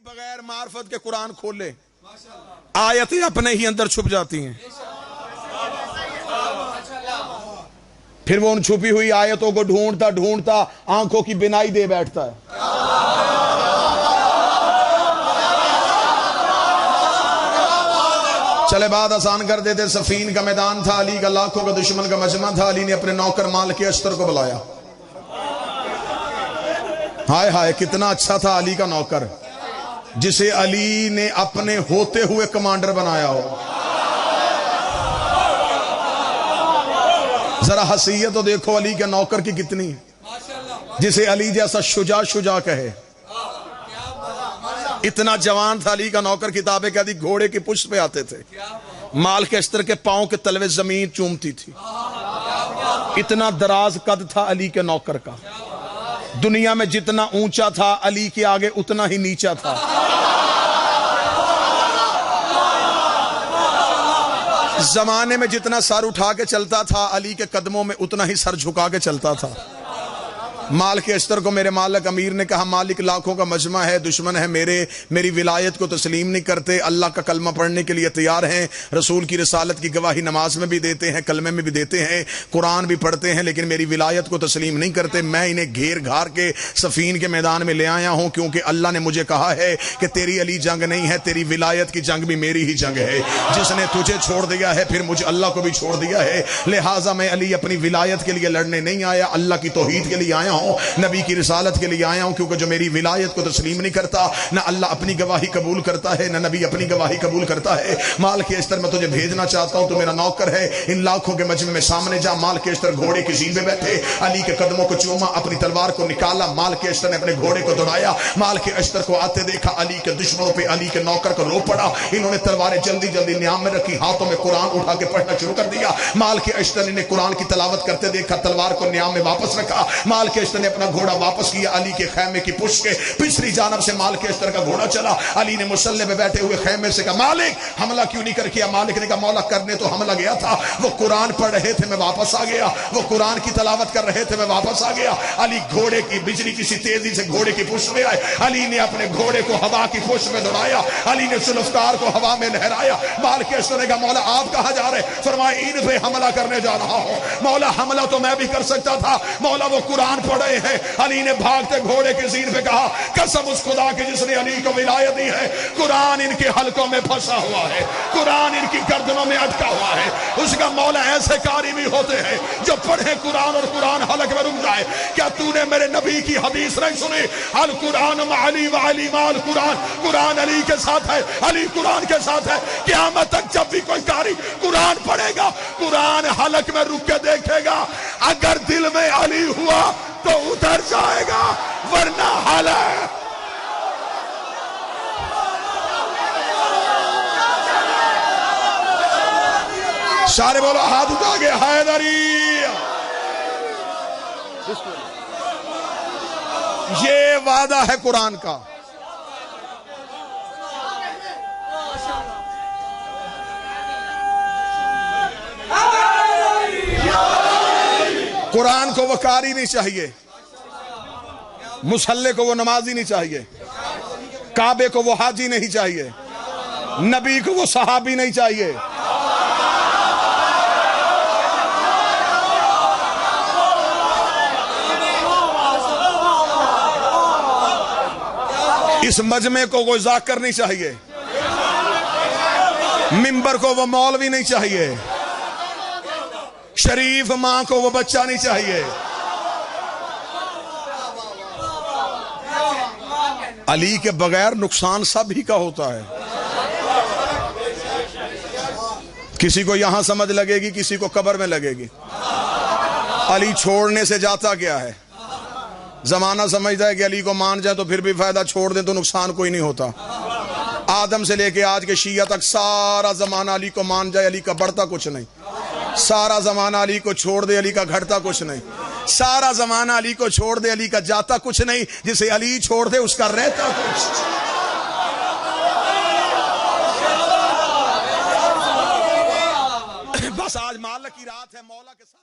بغیر معرفت کے قرآن کھولے آیتیں اپنے ہی اندر چھپ جاتی ہیں، پھر وہ ان چھپی ہوئی آیتوں کو ڈھونڈتا ڈھونڈتا آنکھوں کی بینائی دے بیٹھتا ہے۔ چلے بات آسان کر دیتے، صفین کا میدان تھا، علی کا لاکھوں کا دشمن کا مجمع تھا، علی نے اپنے نوکر مال کے اشتر کو بلایا۔ ہائے ہائے کتنا اچھا تھا علی کا نوکر، جسے علی نے اپنے ہوتے ہوئے کمانڈر بنایا ہو۔ ذرا حیثیت تو دیکھو علی کے نوکر کی کتنی، جسے علی جیسا شجاع کہے۔ اتنا جوان تھا علی کا نوکر، کتابیں کہتی گھوڑے کی پشت پہ آتے تھے، مال کے اشتر کے پاؤں کے تلوے زمین چومتی تھی۔ اتنا دراز قد تھا علی کے نوکر کا، دنیا میں جتنا اونچا تھا علی کے آگے اتنا ہی نیچا تھا۔ زمانے میں جتنا سر اٹھا کے چلتا تھا علی کے قدموں میں اتنا ہی سر جھکا کے چلتا تھا۔ مال کے اشتر کو میرے مالک امیر نے کہا، مالک لاکھوں کا مجمع ہے، دشمن ہے میری ولایت کو تسلیم نہیں کرتے، اللہ کا کلمہ پڑھنے کے لیے تیار ہیں، رسول کی رسالت کی گواہی نماز میں بھی دیتے ہیں، کلمے میں بھی دیتے ہیں، قرآن بھی پڑھتے ہیں، لیکن میری ولایت کو تسلیم نہیں کرتے۔ میں انہیں گھیر گھار کے صفین کے میدان میں لے آیا ہوں، کیونکہ اللہ نے مجھے کہا ہے کہ تیری علی جنگ نہیں ہے، تیری ولایت کی جنگ بھی میری ہی جنگ ہے۔ جس نے تجھے چھوڑ دیا ہے پھر مجھے اللہ کو بھی چھوڑ دیا ہے، لہٰذا میں علی اپنی ولایت کے لیے لڑنے نہیں آیا، اللہ کی توحید کے لیے آیا ہوں، نبی کی رسالت کے لیے آیا ہوں، کیونکہ جو میری ولایت کو تسلیم نہیں کرتا، نہ اللہ اپنی گواہی قبول کرتا ہے، نہ نبی اپنی گواہی قبول کرتا ہے۔ مال کے اشتر میں تجھے بھیجنا چاہتا ہوں، تو میرا نوکر ہے، ان لاکھوں کے مجمع میں سامنے جا۔ مال کے اشتر گھوڑے کی زین پہ بیٹھے، علی کے قدموں کو چوما، اپنی تلوار کو نکالا، مال کے اشتر نے اپنے گھوڑے کو دوڑایا، مال کے اشتر کو آتے دیکھا، علی کے دشمنوں پہ علی کے نوکر کو رو پڑا، انہوں نے تلواریں جلدی جلدی نیام میں رکھی، ہاتھوں میں قرآن اٹھا کے پڑھنا شروع کر دیا۔ مال کے اشتر نے قرآن کی تلاوت کرتے دیکھا، تلوار کو نیام میں واپس رکھا، مال کے اشتر نے اپنا گھوڑا واپس کیا، علی کے خیمے کی پشت کے پچھلی جانب سے مال کے اشتر کا گھوڑا چلا۔ علی نے مسلح پہ بیٹھے ہوئے خیمے سے کہا، مالک حملہ کیوں نہیں کر کیا؟ مالک نے کہا، مولا کرنے تو حملہ گیا تھا، وہ قرآن پڑھ رہے تھے میں واپس آ گیا، وہ قرآن کی تلاوت کر رہے تھے میں واپس آ گیا۔ علی گھوڑے کی بجلی کسی تیزی سے گھوڑے کی پشت میں آئے، علی نے اپنے گھوڑے کو ہوا کی پشت میں دوڑایا، علی نے سلفکار کو ہوا میں لہرایا۔ مال کے اشتر نے کہا، مولا آپ کہاں جا رہے؟ فرمایا، ان پہ حملہ کرنے جا رہا ہوں۔ مولا حملہ تو میں بھی کر سکتا تھا، مولا وہ قرآن پڑھ رہے ہیں۔ علی نے بھاگتے گھوڑے کے زین پہ کہا، قسم اس خدا کے جس نے علی کو ولایت دی ہے، قرآن ان کے حلقوں میں پھنسا ہوا ہے، قرآن ان کی گردنوں میں اٹکا ہوا ہے۔ اس کا مولا ایسے قاری بھی ہوتے ہیں جو پڑھے قرآن اور قرآن حلق میں رک جائے۔ کیا تو نے میرے نبی کی حدیث نہیں سنی؟ القرآن مع علی و علی مع القرآن، قرآن علی کے ساتھ ہے، علی قرآن کے ساتھ ہے۔ قیامت تک جب بھی کوئی قاری قرآن پڑھے گا، قرآن حلق میں رک کے دیکھے گا، اگر دل میں علی ہوا تو اتر جائے گا، ورنہ حال ہے۔ سارے بولو ہاتھ اٹھا کے حیدری۔ یہ وعدہ ہے قرآن کا۔ قرآن کو وہ قاری نہیں چاہیے، مصلی کو وہ نمازی نہیں چاہیے، کعبے کو وہ حاجی نہیں چاہیے، نبی کو وہ صحابی نہیں چاہیے۔ اس مجمع کو کوئی ذاکر نہیں چاہیے، منبر کو وہ مولوی نہیں چاہیے، شریف ماں کو وہ بچہ نہیں چاہیے۔ علی کے بغیر نقصان سب ہی کا ہوتا ہے۔ کسی کو یہاں سمجھ لگے گی، کسی کو قبر میں لگے گی۔ علی چھوڑنے سے جاتا کیا ہے؟ زمانہ سمجھتا ہے کہ علی کو مان جائے تو پھر بھی فائدہ، چھوڑ دیں تو نقصان کوئی نہیں ہوتا۔ آدم سے لے کے آج کے شیعہ تک سارا زمانہ علی کو مان جائے، علی کا بڑھتا کچھ نہیں۔ سارا زمانہ علی کو چھوڑ دے، علی کا گھٹتا کچھ نہیں۔ سارا زمانہ علی کو چھوڑ دے، علی کا جاتا کچھ نہیں۔ جسے علی چھوڑ دے اس کا رہتا کچھ۔ بس آج مالک کی رات ہے، مولا کے ساتھ